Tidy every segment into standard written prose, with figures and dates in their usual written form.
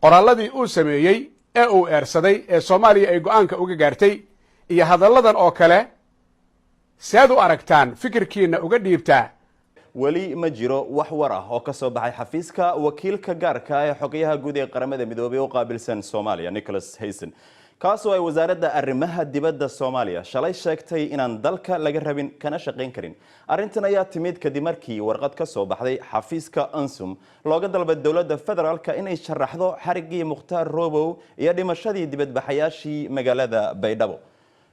qoraalladii uu sameeyey ee uu eersaday ee Soomaaliya ay go'aanka uga gaartay iyo hadalladan oo kale saad u aragtaan fikirkiina uga dhiibtaa wali ma jiro wax war ah oo ka soo baxay xafiiska wakiilka gaarka ah ee xogayaha guud ee qaramada midoobay oo qaabilsan Soomaaliya Nicholas Hayson kaasoo ay wasaaradda arrimaha dibadda Soomaaliya shalay sheegtay inaan dalka laga rabin kana shaqeyn karin arrintan ayaa timid kadib markii warqad ka soo baxday xafiiska ANSUM looga dalbaday dawladda federaalka inay sharaxdo xarigii Mukhtaar Robow iyo dhimashadii dibadbaxayaashii magaalada Baydhabo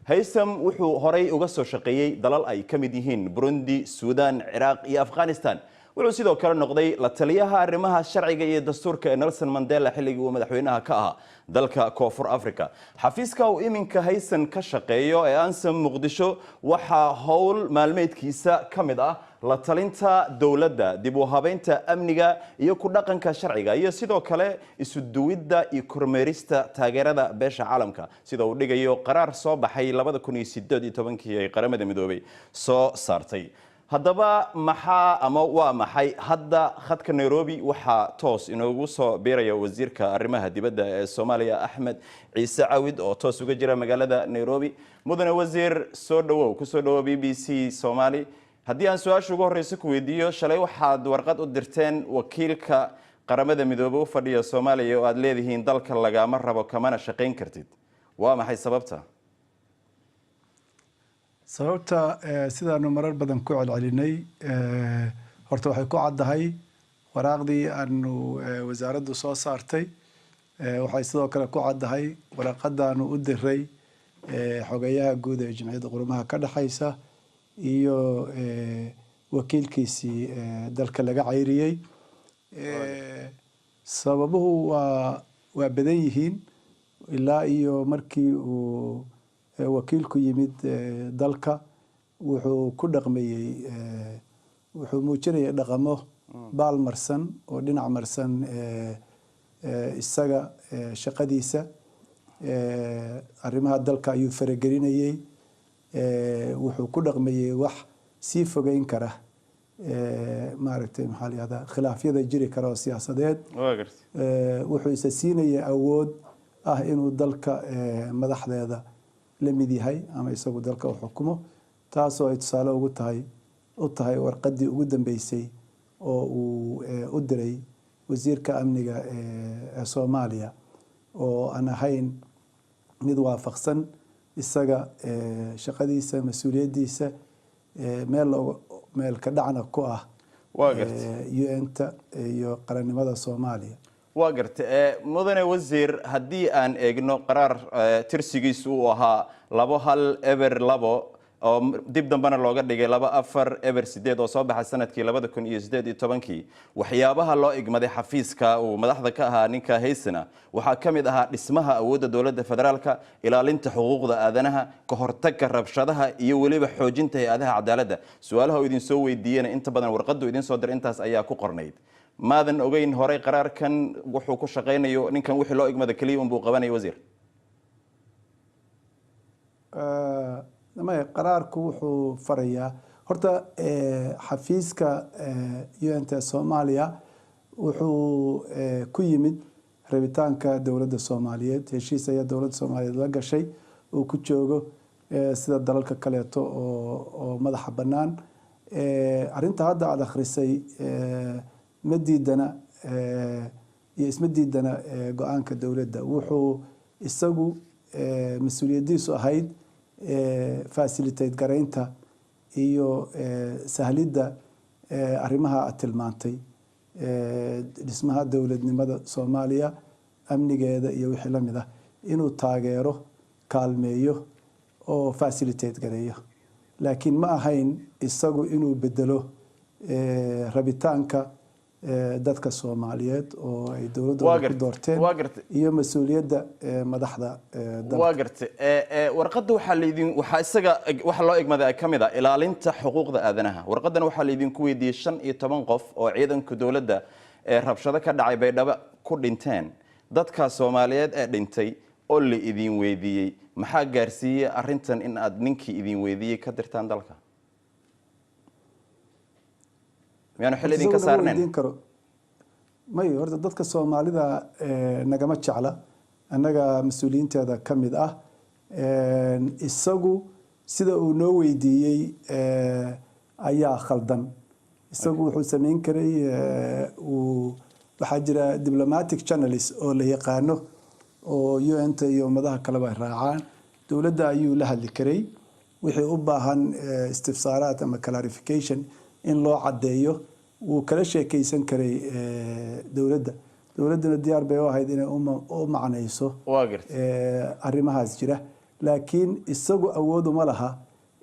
Haysom wuxuu horay uga soo shaqeeyay dalal ay ka mid yihiin Burundi, Suudaan, Ciraaq iyo Afghanistan wuxuu sidoo kale noqday la taliyaha arrimaha sharciga iyo dastuurka ee Nelson Mandela xilligii uu madaxweynaha ka ahaa dalka Koonfur Afrika xafiiska uu iminka Hayson ka shaqeeyo ee ANSUM Muqdisho waxa howl maalmeedkiisa kamid ah la talinta dawladda dib u habeynta amniga iyo ku dhaqanka sharciga iyo sidoo kale isu duwidda iyo kormeerista taageerada beesha caalamka sida uu dhigayo qaraar soo baxay 2018 ee qaramada midoobay soo saartay haddaba waa maxay hadda khadka Nairobi waxa toos inoogu soo biiraya wasiirka arrimaha dibadda ee Soomaaliya Axmed Ciise Cawid oo toos uga jira magaalada Nairobi mudane wasiir soo dhawow ku soo dhawow BBC Somali haddii aan su'aasha ugu horeysa ku weydiiyo shalay waxaad warqad u dirteen wakiilka qaramada midoobay u fadhiya Soomaaliya oo aad leedihiin dalka lagama rabo kamana shaqeyn kartid waa maxay sababta sababta sidaanu marar badan ku celcelinay horta waxay ku caddahay waraaqdii aanu wasaaraddu soo saartay waxay sidoo kale ku caddahay waraqadaanu u diray xogayaha guud ee Jamciyadda Qurumaha ka dhaxaysa iyo wakiilkiisii dalka laga cayriyay sababuhu waa badan yihiin ilaa iyo markii uu wakiilku yimid dalka wuxuu ku dhaqmayay wuxuu muujinayay dhaqamo baalmarsan oo dhinac marsan isaga shaqadiisa arrimaha dalka ayuu faragelinayay wuxuu ku dhaqmayay wax sii fogeyn kara maaragtay maxaa la yiraahdaa khilaafyada jiri kara oo siyaasadeed wuxuu isa siinayay awood ah inuu dalka madaxdeeda la mid yahay ama isagu dalka u xukumo taasoo ay tusaale u tahay warqadii ugu dambeysay oo uu u diray wasiirka amniga ee Soomaaliya oo aan ahayn mid waafaqsan isaga shaqadiisa mas'uuliyadiisa meel ka dhacna ku ah UN-ta iyo qarannimada Soomaaliya waa gartay mudane wasiir haddii aan eegno qaraar tirsigiisu uu ahaa 2102 oo dib dambana looga dhigay 2408 oo soo baxay sanadkii 2018 waxyaabaha loo igmaday xafiiska uu madaxda ka ahaa ninka Hayson waxaa kamid ahaa dhismaha awoodda dawladda federaalka ilaalinta xuquuqda aadanaha ka hortagga rabshadaha iyo waliba xoojinta hay'adaha cadaaladda su'aalaha idin soo weydiiyeen inta badan warqadu idin soo diray intaas ayaa ku qornayd maadan ogeyn horay qaraarkan wuxuu ku shaqeynayo ninkan wixii loo igmada kaliya buu qabanay wasiir qaraarku wuxuu farayaa horta xafiiska UN-ta Soomaaliya wuxuu ku yimid rabitaanka dawladda Soomaaliyeed heshiis ay dawladda Soomaaliyeed la gashay oo ku joogo sida dalalka kaleeto oo madaxa banaan arinta hadda aad akhrisay مديدنا يسمديدنا قوان كدولة وحو السجو مسؤولية دي سهيد فاسيليتيت قرينتا إيو سهليدا أرمها التلمانتي اسمها دولة نمدا صوماليا أمني جيدا إيو حلمي ده إنو تاجره كالميو أو فاسيليتيت قريه لكن ما هين السجو إنو بدلو ربيتانكا dadka Soomaaliyeed oo ay dawladda ku doorteen iyo mas'uuliyadda madaxda dalka waa gartay warqadda waxa isaga waxa loo igmaday kamid ah ilaalinta xuquuqda aadanaha warqadan waxa la idin ku weydiiyay 15 qof oo ciidanka dawladda rabshado ka dhacay Baydhabo ku dhinteen dadka Soomaaliyeed ee dhintay oo la idin weydiiyay maxaa gaarsiiyay arintan in aad ninkii idin weydiiyay ka dirtaan dalka يعني حل إذن كسرنين may horta dadka Soomaalida nagama jecla annaga mas'uuliyiinteeda kamid ah isagu sida uu noo weydiiyey ayaa khaldan isagu wuxuu sameyn karay waxaa jira diplomatic channels oo la yaqaano oo UN-ta iyo ummadaha kaleba raacaan dowladda ayuu la hadli karay wixii u baahan istifsaaraad ama clarification in loo cadeeyo wuu kala sheekaysan karay dowladdana diyaar bay u ahayd inay u macnayso arrimahaas jira laakiin isagu awood uma laha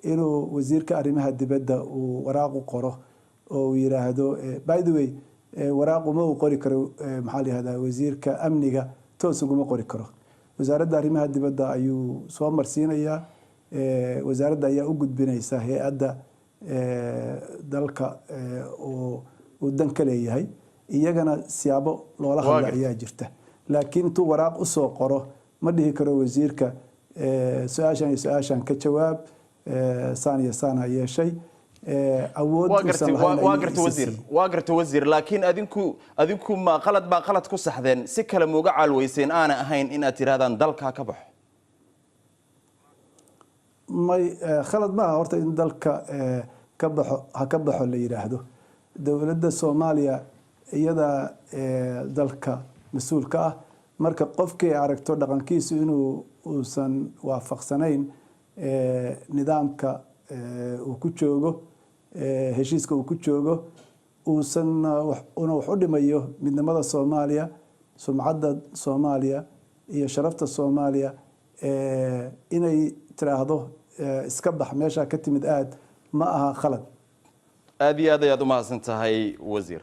inuu wasiirka arrimaha dibadda uu waraaq u qoro oo uu yiraahdo by the way waraaq uma u qori karo maxaa la yiraahdaa wasiirka amniga toos uguma qori karo wasaaradda arrimaha dibadda ayuu soo marsiinayaa wasaaradda ayaa u gudbinaysa hay'adda dalka oo dan ka leeyahay iyagana siyaabo loola hadla ayaa jirta laakiin intuu waraaq u soo qoro ma dhihi karo wasiirka su-aashan iyo su-aashan ka jawaab saan iyo saan ha yeeshay awood waa garta wasiir laakiin adinku ma qalad ku saxdeen si kale muuga caalweyseen aana ahayn inaad tirahdaan dalka ka baxo may khalad maaha horta in dalka ka baxo la yiraahdo dowladda Soomaaliya iyada dalka mas'uulka ah marka qofkii aragto dhaqankiisu inuu uusan waafaqsanayn nidaamka uu ku joogo heshiiska uu ku joogo uusan wax u dhimayo midnimada Soomaaliya sumcadda Soomaaliya iyo sharafta Soomaaliya inay tiraahdo iska bax meesha ka timid aad ma aha khalad aad iyo aad ayaad u mahadsan tahay wasiir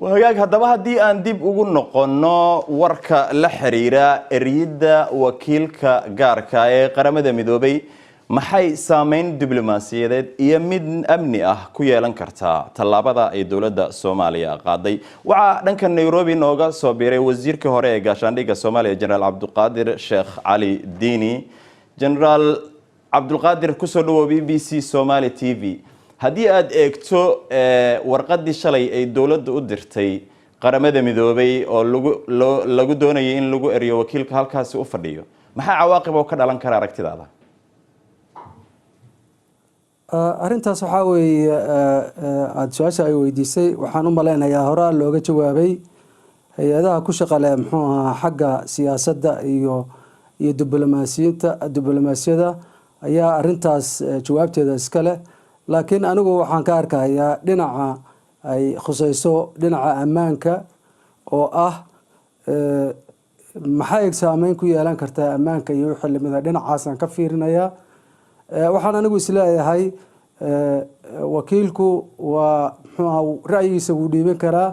wahagaag haddaba haddii aan dib ugu noqono warka la xiriira eriyada wakiilka gaarka ee qaramada midoobay maxay saameyn diblomaasiyadeed iyo mid amni ah ku yeelan kartaa tallaabada ay dowladda Soomaaliya qaaday waxa dhanka Nairobi nooga soo biiray wasiirka hore ee gaashaandhigga Soomaaliya General Cabduqaadir Sheekh Cali Diini General Cabduqaadir ku soo dhawo BBC Somali TV haddii aad eegto warqadii shalay ay dowladda u dirtay qaramada midoobay oo lagu doonayay in lagu eriyo wakiilka halkaas u fadhiyo maxaa cawaaqib oo ka dhalan kara aragtidaada arintaas waxa weeye aad su'aasha ay weydiisay waxaan u maleynayaa hore looga jawaabay hay'adaha ku shaqale muxuu ahaa xagga siyaasadda iyo diblomaasiyadda ayaa arintaas jawaabteeda iska leh laakiin anigu waxaan ka arkayaa dhinaca ay khusayso dhinaca ammaanka oo ah maxay saameyn ku yeelan kartaa ammaanka iyo xillimada dhinacaas aan ka fiirinayaa waxaan anigu isleeyahay wakiilku waa muxuu ra'yigiisa uu dhiiban karaa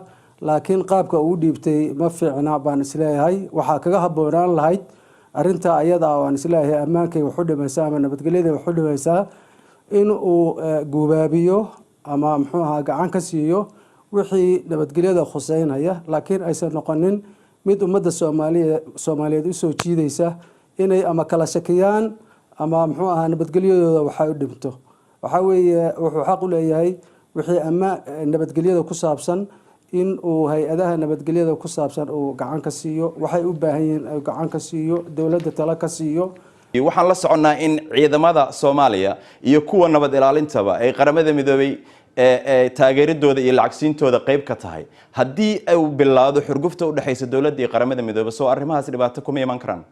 laakiin qaabka uu dhiibtay ma fiicna baan isleeyahay waxa kaga haboonaan lahayd arinta ayada oo aan isleeyahay ammaanka wax u dhimaysaa ama nabadgelyada wax u dhimaysaa in uu gubaabiyo ama muxuu ahaa gacan ka siiyo wixii nabadgelyada khuseynaya laakiin aysan noqonin mid ummadda Soomaaliyeed u soo jiidaysa inay ama kala shakiyaan ama muxuu ahaa nabadgelyadooda waxa u dhimto waxa weeye wuxuu xaq u leeyahay wixii ama nabadgelyada ku saabsan in uu hay'adaha nabadgelyada ku saabsan uu gacan ka siiyo waxay u baahan yihiin gacan ka siiyo dowladda tala ka siiyo waxaan la soconaa in ciidamada Soomaaliya iyo kuwa nabad ilaalintaba ay qaramada midoobay taageeridooda iyo lacagsiintooda qayb ka tahay haddii ay bilaado xurgufta u dhaxaysa dowladda iyo qaramada midoobay soo arrimahaas dhibaato kuma iman karaan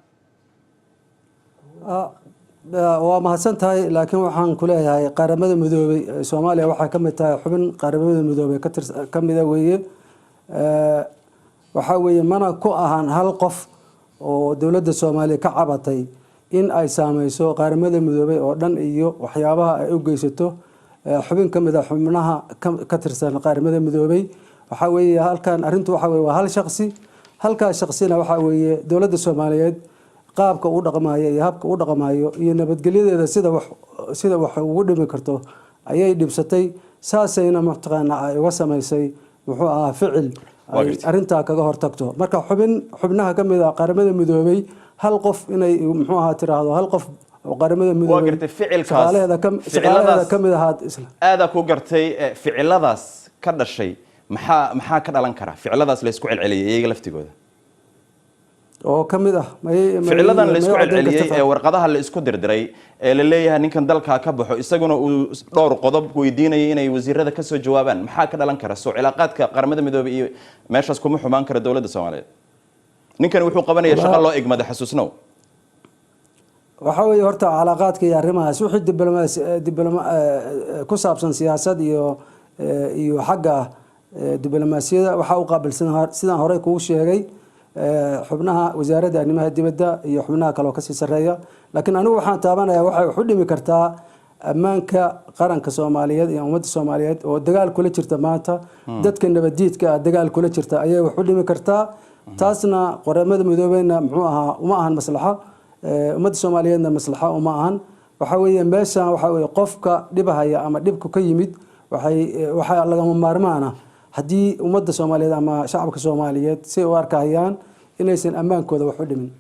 waa mahadsan tahay laakiin waxaan ku leeyahay qaramada midoobay Soomaaliya waxay ka mid tahay xubin qaramada midoobay ka mid ah weeye waxa weeye mana ku ahan hal qof oo dowladda Soomaaliya ka cabatay in ay saameyso qaramada midoobay oo dhan iyo waxyaabaha ay u geysato xubin ka mid ah xubnaha ka tirsan qaramada midoobay waxa weeye halkan arintu waxa weeye waa hal shakhsi halkaas shakhsina waxa weeye dowladda Soomaaliyeed qaabka uu dhaqmayo iyo habka uu dhaqmayo iyo nabadgelyadeeda sida wax ugu dhimi karto ayay dhibsatay saasayna mataqaana ay uga sameysay wuxuu ahaa ficil ay arinta kaga hortagto marka xubnaha ka mid ah qaramada midoobay hal qof inay muxuu ahaa tiraahdo hal qof oo qaramada midoobay shaqaalaheeda ka mid ahaa isla aada ku gartay ficiladaas ka dhashay maxaa ka dhalan kara ficiladaas la isku celceliyay iyaga laftigooda oo kamid ah ficiladan la isku celceliyay ee warqadaha la isku dirdiray ee la leeyahay ninkan dalka ka baxo isaguna uu dhowr qodob weydiinayay inay wasiirada ka soo jawaabaan maxaa ka dhalan kara soo cilaaqaadka qaramada midoobay iyo meeshaas kuma xumaan kara dawladda Soomaaliyeed ninkan wuxuu qabanayaa shaqo loo igmada xasuusnow waxa weeye horta cilaaqaadka iyo arrimahaas wixii diblomaasi ku saabsan siyaasad iyo xagga diblomaasiyada waxa uu qaabilsan sidaan hore kugu sheegay xubnaha wasaaradda arrimaha dibadda iyo xubnaha kale oo ka sii sareeya laakiin anigu waxaan taabanayaa waxay u dhimi kartaa ammaanka qaranka Soomaaliyeed iyo ummadda Soomaaliyeed oo dagaal kula jirta maanta dadka nabadiidka dagaal kula jirta ayay wax u dhimi kartaa taasna qaramada midoobeyna muxuu ahaa uma ahan maslaxa ummadda Soomaaliyeedna maslaxa uma ahan waxa weeye meeshan waxa weeye qofka dhibahaya ama dhibku ka yimid waxa laga maarmaana haddii ummadda Soomaaliyeed ama shacabka Soomaaliyeed si u arkayaan inaysan ammaankooda wax u dhimin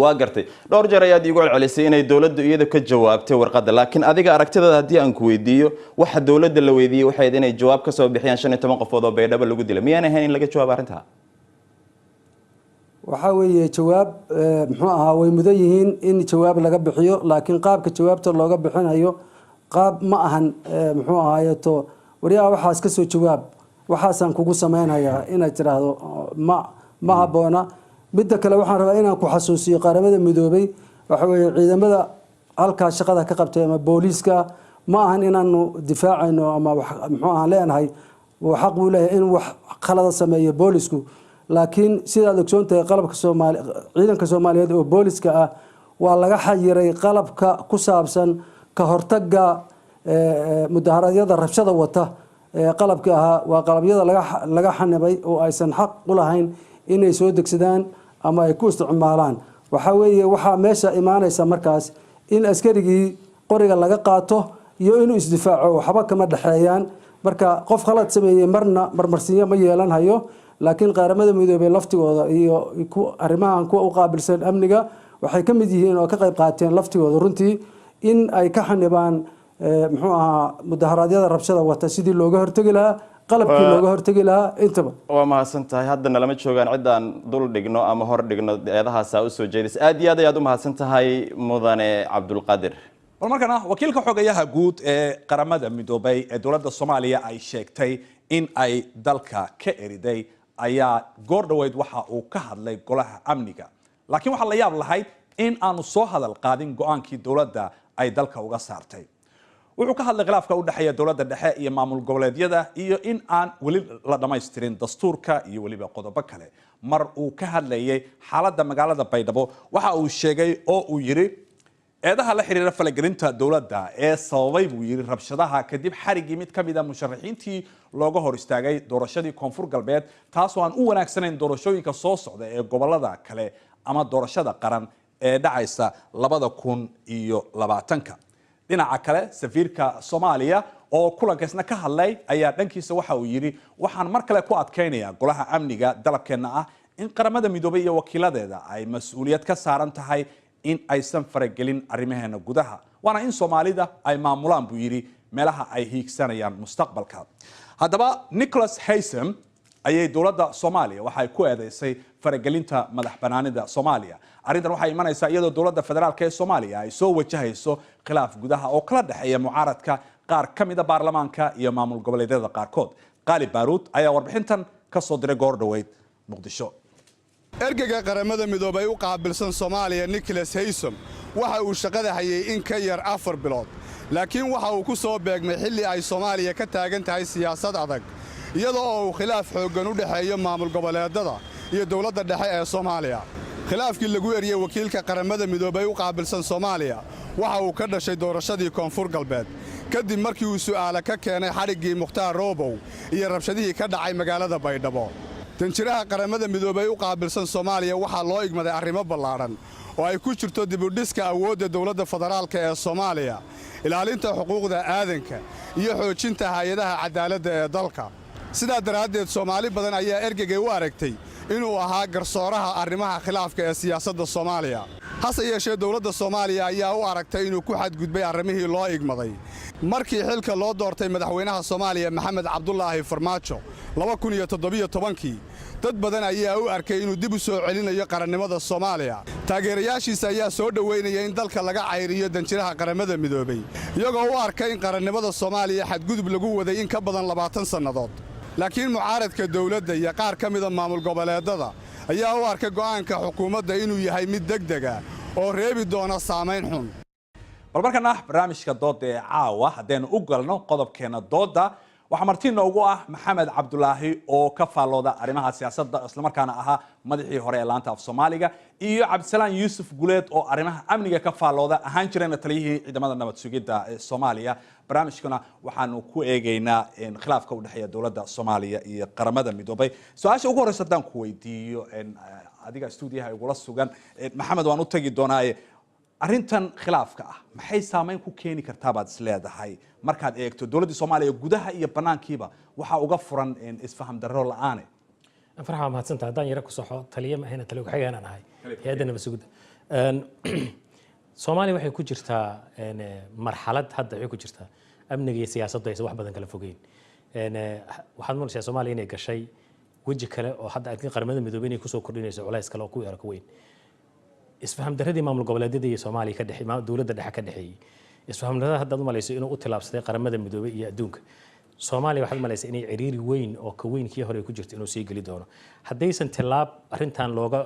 waa gartay dhowr jeer ayaad iigu celcelisay inay dawladdu iyada ka jawaabtay warqadda laakiin adiga aragtidaada haddii aan ku weydiiyo waxa dawladda la weydiiyay waxay inay jawaab ka soo bixiyaan 15 qofood oo Baydhabo lagu dilay miyaan ahayn in laga jawaabo arrinta waxa weeye jawaab muxuu ahaa way mudan yihiin in jawaab laga bixiyo laakiin qaabka jawaabta looga bixinayo qaab ma ahan muxuu ahaayeeto wariyaha waxaas ka soo jawaab waxaasan kugu sameynaya inaad tiraahdo ma haboona midda kale waxaan rabaa inaan ku xasuusiyo qaramada midoobay waxa weeye ciidamada halka shaqada ka qabtay ama booliiska ma ahan inaanu difaacayno ama muxuu ahaan leenahay xaq uu leeyahay in wax qalad sameeyo boolisku laakiin sidaad ogsoontahay qalabka ciidanka Soomaaliyeed oo booliska ah waa laga xayiray qalabka ku saabsan ka hortagga mudaharaadyada rabshada wata qalabka ahaa waa qalabyada laga xanibay oo aysan xaq u lahayn inay soo degsadaan ama ay ku isticmaalaan waxa weeye waxa meesha imaanaysa markaas in askarigii qoriga laga qaato iyo inuu isdifaaco waxba kama dhaxeeyaan marka qof khalad sameeyay marmarsiyo ma yeelan hayo laakiin qaramada midoobay laftigooda iyo arrimahan kuwa u qaabilsan amniga waxay ka mid yihiin oo ka qayb qaateen laftigooda runtii in ay ka xanibaan muxuu ahaa mudaharaadyada rabshada wata sidii looga hortagi lahaa qalabkii looga hortagi lahaa intaba waa mahadsan tahay haddana lama joogaan ciddaan dul dhigno ama hor dhigno eedahaasa u soo jeedis aad iyo aad ayaad u mahadsan tahay mudane Cabdulqaadir bal markana wakiilka xogayaha guud ee qaramada midoobay ee dowladda Soomaaliya ay sheegtay in ay dalka ka eriday ayaa goor dhaweyd waxa uu ka hadlay golaha amniga laakiin waxa la yaab lahayd in aanu soo hadal qaadin go'aankii dowladda ay dalka uga saartay wuxuu ka hadlay khilaafka u dhaxeeya dowladda dhexe iyo maamul goboleedyada iyo in aan wali la dhameystirin dastuurka iyo waliba qodobo kale mar uu ka hadlayay xaaladda magaalada Baydhabo waxa uu sheegay oo uu yiri eedaha la xiriira falagelinta dowladda ee sababay buu yiri rabshadaha kadib xarigii mid ka mid ah musharaxiintii looga hor istaagay doorashadii koonfur galbeed taasoo aan u wanaagsanayn doorashooyinka soo socda ee gobolada kale ama doorashada qaran ee dhacaysa 2020 dhinaca kale safiirka Soomaaliya oo kulankaasna ka hadlay ayaa dhankiisa waxa uu yiri waxaan mar kale ku adkeynayaa golaha amniga dalabkeena ah in qaramada midoobay iyo wakiiladeeda ay mas'uuliyad ka saaran tahay in aysan faragelin arrimaheena gudaha waana in Soomaalida ay maamulaan buu yiri meelaha ay hiigsanayaan mustaqbalka haddaba Nicholas Haysom ayay dowladda Soomaaliya waxay ku eedeysay faragelinta madax banaanida Soomaaliya arrintan waxay imanaysaa iyadoo dowladda federaalka ee Soomaaliya ay soo wajahayso khilaaf gudaha oo kala dhaxeeya mucaaradka qaar ka mid ah baarlamaanka iyo maamul goboleedyada qaarkood Qaalib Baaruud ayaa warbixintan ka soo diray goor dhaweyd Muqdisho ergeyga qaramada midoobay u qaabilsan Soomaaliya Nicholas Haysom waxa uu shaqada hayay in ka yar 4 bilood laakiin waxa uu ku soo beegmay xilli ay Soomaaliya ka taagan tahay siyaasad adag iyadoo uu khilaaf xooggan u dhaxeeyo maamul goboleedyada iyo dowladda dhexe ee Soomaaliya khilaafkii lagu eriyay wakiilka qaramada midoobay u qaabilsan Soomaaliya waxa uu ka dhashay doorashadii koonfur galbeed kadib markii uu su'aalo ka keenay xariggii Mukhtaar Roobow iyo rabshadihii ka dhacay magaalada Baydhabo tanjiraha qaramada midoobay u qaabilsan Soomaaliya waxa loo igmaday arrimo ballaaran oo ay ku jirto dib u dhiska awoodda dowladda federaalka ee Soomaaliya ilaalinta xuquuqda aadanka iyo xoojinta hay'adaha cadaaladda ee dalka sidaa daraaddeed Soomaali badan ayaa ergeyga u aragtay inuu ahaa garsooraha arrimaha khilaafka ee siyaasadda Soomaaliya hase yeeshee dowladda Soomaaliya ayaa u aragtay inuu ku xadgudbay arrimihii loo igmaday markii xilka loo doortay madaxweynaha Soomaaliya Maxamed Cabdullaahi Farmaajo 2017kii dad badan ayaa u arkay inuu dib u soo celinayo qarannimada Soomaaliya taageerayaashiisa ayaa soo dhaweynaya in dalka laga cayriyo danjiraha qaramada midoobay iyagoo u arkay in qarannimada Soomaaliya xadgudub lagu waday in ka badan 20 sannadood laakiin mucaaradka dawladda iyo qaar ka mid ah maamul goboleedada ayaa u arkay go'aanka xukuumadda inuu yahay mid degdeg ah oo reebi doona saameyn xun bal markana barnaamijka dooda ee caawa haddaynu u galno qodobkeena dooda waxaa martiina ugu ah maxamed cabdulaahi oo ka faallooda arrimaha siyaasadda islamarkaana ahaa madaxii hore ee laanta af soomaaliga iyo cabdisalaan yuusuf guleed oo arrimaha amniga ka faallooda ahaan jirayna taliyihii ciidamada nabad sugidda ee soomaaliya barnaamijkuna waxaanu ku eegaynaa khilaafka u dhexeeya dowladda soomaaliya iyo qaramada midoobay su-aasha ugu horreysa haddaan ku weydiiyo adiga stuudiyaha igula sugan maxamed waan u tagi doonaaye arrintan khilaafka ah maxay saameyn ku keeni kartaa baad isleedahay markaad eegto dowladda Soomaaliya gudaha iyo banaankiiba waxa uga furan isfaham darro la'aan farxa mahadsantahay haddaan yara ku soxo taliye ma ahayna taliye waxay aanan ahay hay'adda nabad sugidda Soomaaliya waxay ku jirtaa marxalad hadda waxay ku jirtaa amniga iyo siyaasadda ay wax badan kala fogeyn waxaad moodaysaa Soomaaliya inay gashay waji kale oo hadda arkin qaramada midoobay inay ku soo kordhinayso culays kale oo ku yara ka weyn isfaham daradii maamul goboleedyada iyo Soomaaliya ka dhaxay dawladda dhexe ka dhaxay isfaham darada hadda u malayso inuu u tilaabsaday qaramada midoobay iyo adduunka Soomaaliya waxaad malaysaa inay ciriiri weyn oo ka weyn kii hore ku jirto inuu sii gali doono haddaysan tilaab arrintan looga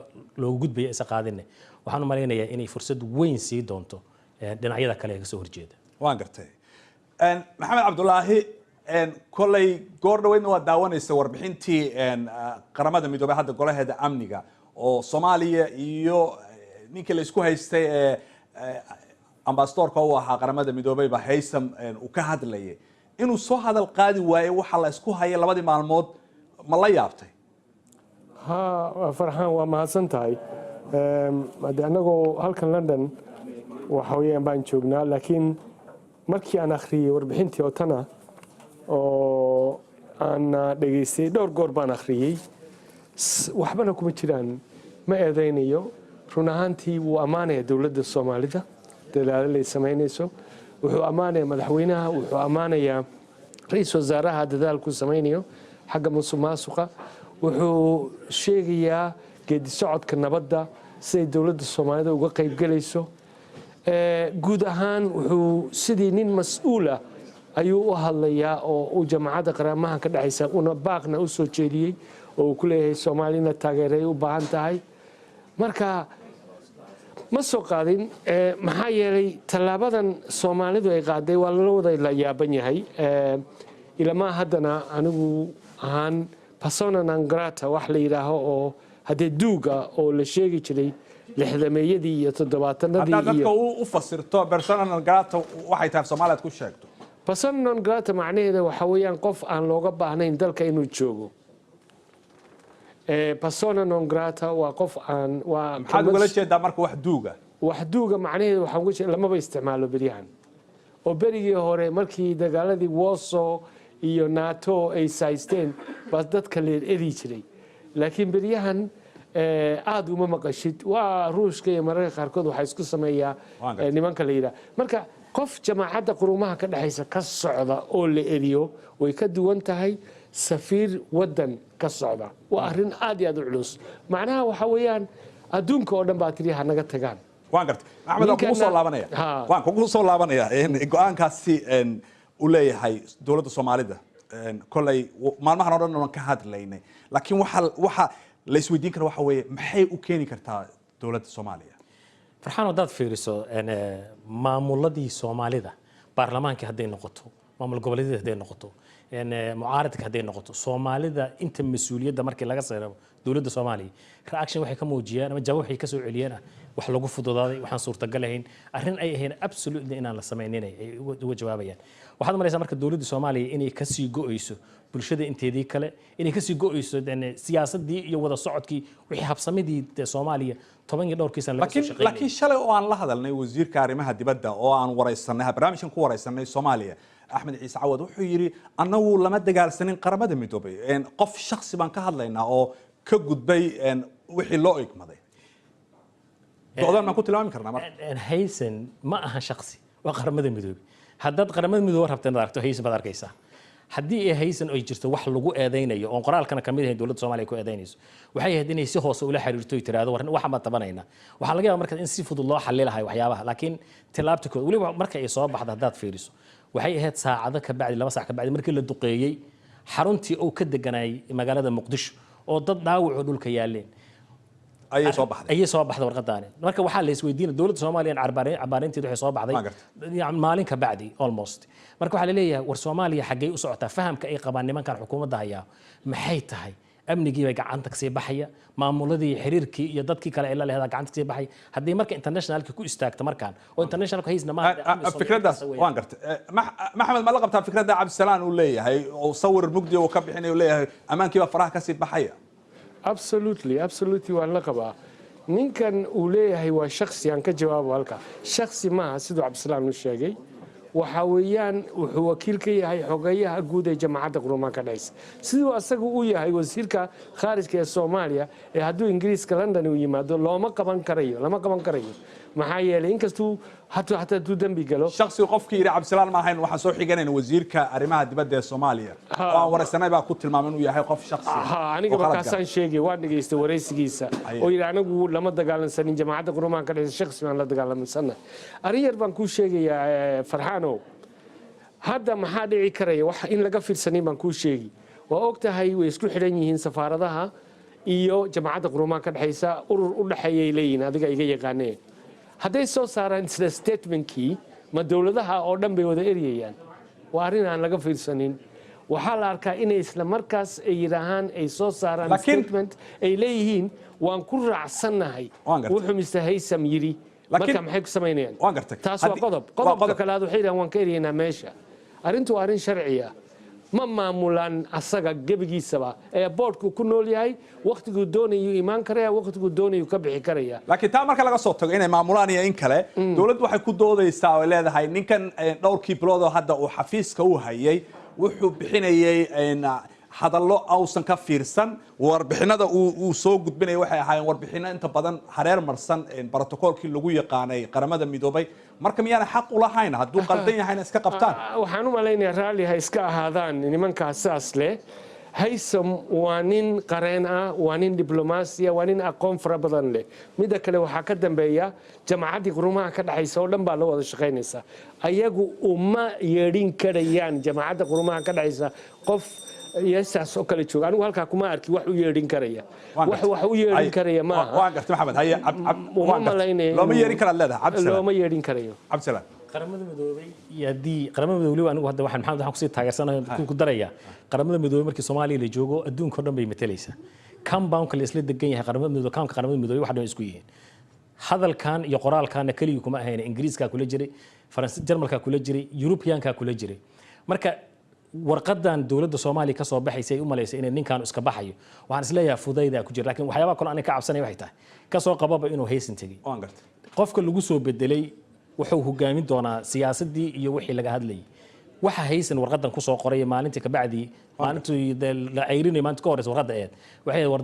gudbaya isa qaadin waxaan u malaynayaa inay fursad weyn sii doonto dhinacyada kale ee ka soo horjeeda waan gartay maxamed cabdulaahi kolay goor dhaweydna waa daawanaysa warbixintii qaramada midoobay hadda golaheeda amniga oo Soomaaliya iyo ninka la isku haystay ambassadorka oo ahaa qaramada midoobay ba Haysam uu ka hadlayay inuu soo hadal qaadi waayo waxa la isku hayay labadii maalmood ma la yaabtay farxaan waa mahadsantahay anagoo halkan London waxa weeyaan baan joognaa laakiin markii aan akhriyay warbixintii oo tana oo aan dhageystay dhowr goor baan akhriyay waxbana kuma jiraan ma eedeynayo run ahaantii wuu ammaanaya dowladda Soomaalida dadaal ay sameynayso wuxuu ammaanaya madaxweynaha wuxuu ammaanaya ra'iisul wasaaraha dadaal ku sameynayo xagga musuqmaasuqa wuxuu sheegayaa geedi socodka nabadda siday dowladda Soomaalida uga qayb galayso guud ahaan wuxuu sidii nin mas'uul ah ayuu u hadlayaa oo uu jamacadda qaramada ka dhaxaysa una baaqna u soo jeediyay oo uu ku leeyahay Soomaalina taageeray u baahan tahay marka ma soo qaadin maxaa yeelay talaabadan Soomaalidu ay qaaday waa la wada la yaaban yahay ilama haddana anigu ahaan persona non grata wax la yiraahdo oo hadee duuga oo la sheegi jiray lixdameeyadii iyo toddobaatanadii iyo dadka u fasirto persona non grata waxay tahay Soomaaliyeed ku sheegto persona non grata macnaheedu waxa weeyaan qof aan looga baahnayn dalka inuu joogo persona non grata waa qof aan waa maxaad uga jeedaa marka wax duuga macnaheedu waxa ugu jeedaa lama isticmaalo beriyahan oo berigii hore markii dagaaladii Warsaw iyo NATO ay saysteen bas dadka la eri jiray laakiin beriyahan aad uma maqashid waa Ruushka iyo mararka qaarkood waxa isku sameeyaa nimanka la yiraahdo marka qof jamacadda quruumaha ka dhaxaysa ka socda oo la eriyo way ka duwan tahay safiir wadan ka socda waa arrin aad iyo aad u culus macnaha waxa weeyaan adduunka oo dhan baa tiriyaha naga tagaan waan gartay axmed waan kugu soo laabanaya go'aankaasi u leeyahay dowladda Soomaalida kolay maalmahan oo dhan ka hadlaynay laakiin waxa la isweydiin karo waxa weeye maxay u keeni kartaa dowladda Soomaaliya farxaan wadaad fiiriso maamuladii Soomaalida baarlamaanka haday noqoto maamul goboleedyada haday noqoto mucaaradka haday noqoto Soomaalida inta mas'uuliyadda markii laga saaro dowladda Soomaaliya reaction waxay ka muujiyaan ama jawaab waxay ka soo celiyaan wax lagu fududaaday waxaan suurtagal ahayn arrin ay ahayn absolutely inaan la sameeynin ay uga jawaabayaan waxaad maraysaa marka dowladda Soomaaliya inay ka sii go'ayso bulshada inteedii kale inay ka sii go'ayso siyaasadii iyo wada socodkii wixii habsamidii Soomaaliya 10 iyo dhowrkiisan laga soo shaqeeyay laakiin shalay oo aan la hadalnay wasiirka arrimaha dibadda oo aan wareysanay barnaamijkan ku wareysanay Soomaaliya Axmed Ciise Cawad wuxuu yiri anagu lama dagaalsanin qaramada midoobay qof shakhsi baan ka hadlaynaa oo ka gudbay wixii loo igmaday doodan ma ku tilmaami karnaa marka Haysan ma aha shakhsi waa qaramada midoobay haddaad qaramada midoobay rabtaan aragto Haysan baad arkaysaa haddii ay haysan ay jirto wax lagu eedeynayo oo qoraalkana kamid yahay dowladda Soomaaliya ku eedeynayso waxay ahayd inay si hoose ula xiriirto ay tiraahdo waxa ma tabanayna waxa laga yaabaa marka in si fudud loo xallilahay waxyaabaha laakiin tilaabta kood waliba marka ay soo baxdo hadaad fiiriso waxay ahayd saacado ka bacdi 2 saac ka bacdi markii la duqeeyay xaruntii uu ka deganay magaalada Muqdisho oo dad dhaawac dhulka yaaleen ayay soo baxday warqadaani marka waxa la isweydiinay dowladda Soomaaliya carbaarinteedu waxay soo baxday maalin ka bacdi almost marka waxa la leeyahay war Soomaaliya xagee u socotaa fahamka ay qabaan nimankan xukuumadda haya maxay tahay amnigii bay gacanta ka sii baxaya maamuladii xiriirkii iyo dadkii kale ay la leedahay gacanta ka sii baxay haddii marka internationalka ku istaagto markaan oo internationalka haysna ma fikradaas waan gartay maxamed ma la qabtaa fikradda Cabdisalaan uu leeyahay oo sawir mugdi oo ka bixinay uu leeyahay amaankii baa faraha ka sii baxaya absolutely waan la qabaa ninkan uu leeyahay waa shakhsi aan ka jawaabo halka shakhsi maaha siduu Cabdisalaan u sheegay waxa weeyaan wuxuu wakiil ka yahay xogayaha guud ee jamacadda quruumaha ka dhexaysa sidoo asagu uu yahay wasiirka khaarijka ee Soomaaliya ee hadduu Ingiriiska London uu yimaado lama qaban karayo maxaa yeelay inkastuu hatta duu dambi galo shakhsi qofkii yiri Cabdisalaan ma ahayn waxaan soo xiganayna wasiirka arrimaha dibadda ee Soomaaliya oo waraysanay baa ku tilmaamay inuu yahay qof shakhsi aniga markaasaan sheegay waan dhageystay waraysigiisa oo yiri anagu lama dagaalansanin jamacadda quruumaha ka dhexaysa shakhsi aan la dagaalamsanahay ariyar baan ku sheegayaa Farxaano hadda maxaa dhici karaya wax in laga fiirsanay baan ku sheegi waa ogtahay way isku xidhan yihiin safaaradaha iyo jamacadda quruumaha ka dhexaysa urur u dhaxeeyay leeyihiin adiga iga yaqaaneen hadday soo saaraan sida statementkii ma dowladaha oo dhan bay wada eryayaan waa arrin aan laga fiirsanin waxaa la arkaa inay isla markaas ay yidhaahaan ay soo saaraan statement ay leeyihiin waan ku raacsannahay wuxuu Mr. Haysam yidhi marka maxay ku samaynayaan taas waa qodobka kale waxay yidhahaan waan ka eryaynaa meesha arrintu waa arrin sharci ah ma maamulaan asaga gebigiisaba ee boardku ku nool yahay waqtigu doonayo iimaan karaya waqtigu doonayo ka bixi karaya laakiin taa marka laga soo tago inay maamulaan iyo in kale dawladdu waxay ku doodaysaa oo leedahay ninkan dhowrkii bilood oo hadda uu xafiiska u hayay wuxuu bixinayay hadallo awsan ka fiirsan warbixinada uu soo gudbinay waxay ahaayeen warbixino inta badan hareer marsan protocolkii lagu yaqaanay qaramada midoobay marka miyana xaq u lahayn hadduu qaldan yahayna iska qabtaan waxaan u malaynayaa raalli ha iska ahaadaan nimankaas saas leh Haysam waa nin qareen ah waa nin diblomaasiya waa nin aqoon fara badan leh midda kale waxaa ka dambeeya jamaacaddii quruumaha ka dhaxaysa oo dhan baa la wada shaqaynaysa ayagu uma yeedhin karayaan jamaacadda quruumaha ka dhaxaysa qof يساس أو كله شو أنا وهالك كم أركي واحد يردين كريه واحد يردين كريه ما وانقرت محمد هيا لو ما يردين كره لا عبد السلام لو ما يردين كريه عبد السلام qaramada midoobay yadi qaramada midoobay anigu hadda waxaan maxamed waxaan ku sii taageersanahay ku daraya qaramada midoobay markii Soomaaliya la joogo adduunka oo dhan bay metelaysaa compound kale isla degan yahay qaramada midoobay qaramada midoobay wax dhan isku yihiin hadalkan iyo qoraalkan kaliya kuma ahayn Ingiriiska kula jiray Faransiiska Jarmalka kula jiray Europeanka kula jiray marka warqadan dawladda Soomaaliya ka soo baxaysay u maleysay in ninkan iska baxayo waxaan isleeyahay fudayda ku jira laakiin waxyaabo kale aan ka cabsanay waxay tahay ka soo qababa inuu haysan tagay waan gartay qofka lagu soo bedelay wuxuu hogaamin doonaa siyaasadii iyo wixii laga hadlayay waxa haysan warqadan ku soo qoray maalintii ka bacdi maalintii la ayrinay maanta ka horeysa warqada eed waxay war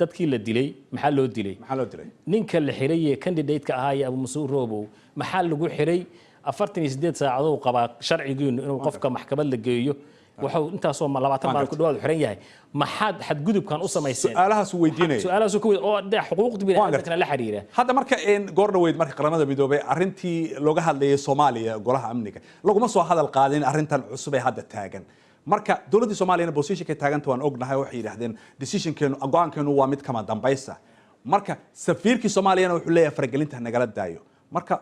dadkii la dilay maxaa loo dilay ninka la xiray candidate-ka ahaa Abu Masuur Roobo maxaa lagu xiray 48 saacadood qaba sharcigiinu inuu qofka maxkamad la geeyo wuxuu intaas oo 20 maalin ku dhawaad xiran yahay maxaad xadgudubkan u samaysay su'aalahaas weydiinay su'aalahaas ku oo xuquuqda bini'aadamka la xiriira hadda marka goordhaweyd marka qaramada midoobay arintii looga hadlayay Soomaaliya golaha amniga laguma soo hadal qaadin arintan cusub ee hadda taagan marka dawladda Soomaaliya position ka taaganta waan ognahay waxay yiraahdeen decision-keenu go'aankeenu waa mid kama dambaysa marka safiirkii Soomaaliya wuxuu leeyahay faragelinta nagala daayo marka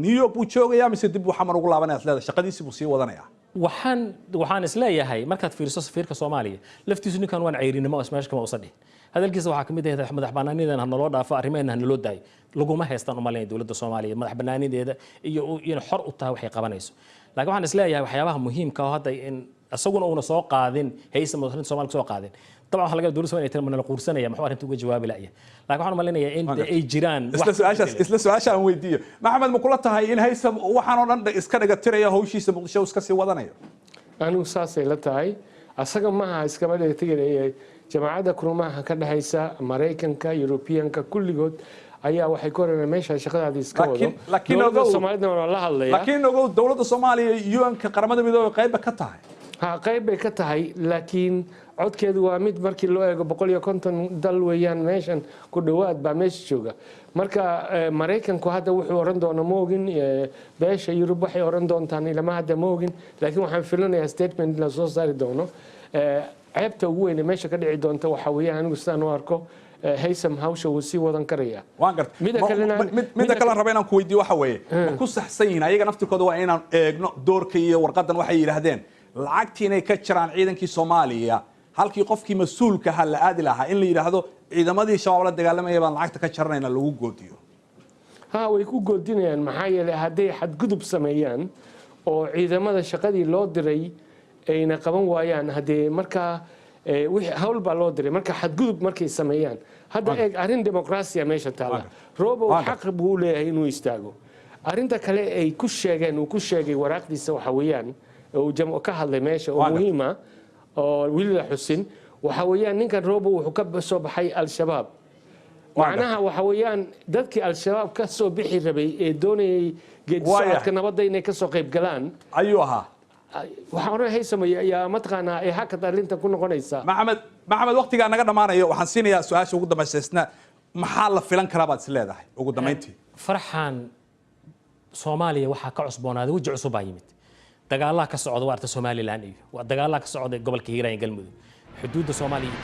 New York buu joogayaa mise dib waxa mar ugu laabanaya isleeda shaqadiisa buu sii wadanaya waxaan isleeyahay markaad fiiriso safiirka Soomaaliya laftiisu ninkan waan ceyrinimo ismaashka ma usadhin hadalkiisa waxa kamid ah madax banaanideena ha naloo dhaafo arrimeena ha naloo daayo laguma haystaan Soomaaliya dawladda Soomaaliya madax banaanideeda iyo xor u tahay waxay qabanayso laakiin waxaan isleeyahay waxyaabaha muhiimka ah hadda in asaguna una soo qaadin haysan madaxda Soomaaliya soo qaadin طبعا waxa laga dawladda Soomaaliya tan la quursanaya maxuu arintu uga jawaabi laaya laakiin waxaan maleynayaa in ay jiraan isla su'aasha aan weydiiyo maxamed ma kula tahay in Haysam waxaan oo dhan iska dhiga tiraya hawshiisa Muqdisho iska sii wadanayo anu saasay la tahay asaga maaha iska badhay tigay jamaacadda quruumaha ka dhaxaysa Mareykanka Europeanka kulligood ayaa waxay koreen meesha shaqadaada iska wado laakiin Soomaalida waa la hadlaya laakiin dawladda Soomaaliya UN ka qaramada midoobay qayb ka tahay ha qayb bay ka tahay laakiin codkeedu waa mid markii loo eego 150 dal weeyaan meeshan ku dhowaad baa meesha jooga marka Mareykanku hadda wuxuu oran doonaa ma ogin beesha Yurub waxay oran doontaan ilama hadda ma ogin laakiin waxaan filanayaa statement la soo saari doono ceebta ugu weyn meesha ka dhici doonta waxa weeyaan anigu sidaan u arko Haysom hawsha uu sii wadan karaya waan gartay midda kale rabay inaan ku weydiiyo waxa weeye ku saxsan yihiin ayaga naftirkooda waa inaan eegno doorka iyo warqadan waxay yiraahdeen lacagtii inay ka jiraan ciidankii Soomaaliya halkii qofkii mas'uulka ha la aadi lahaa in la yiraahdo ciidamadii shabaab la dagaalamaya baan lacagta ka jarnayna lagu goodiyo way ku goodinayaan maxaa yeelay hadday xadgudub sameeyaan oo ciidamada shaqadii loo diray ayna qaban waayaan hadee marka wixii hawl baa loo diray marka xadgudub markay sameeyaan hadda eeg arrin dimuqraasiya meesha taala Robo xaq buu leeyahay inuu istaago arrinta kale ay ku sheegeen uu ku sheegay waraaqdiisa waxa weeyaan oo jamco ka hadlay meesha oo muhiim ah oo wiilal xusin waxa weeyaan ninkan Robo wuxuu ka soo baxay al-shabaab macnaha waxa weeyaan dadkii al-shabaab ka soo bixi rabay ee doonayay geed socodka nabadda inay ka soo qayb galaan ayuu ahaa waxaan oran Haysom ayaa mataqaanaa ay hakad arrinta ku noqonaysa maxamed waqtiga naga dhamaanayo waxaan siinayaa su'aasha ugu dambaysayna maxaa la filan karaa baad is leedahay ugu dambeyntii farxan Soomaaliya waxa ka cusboonaaday wajh cusub ay yimid dagaalaha ka socda waarta Somaliland iyo dagaalaha ka socda gobolka Hiiraan iyo Galmudug xuduudda Soomaaliya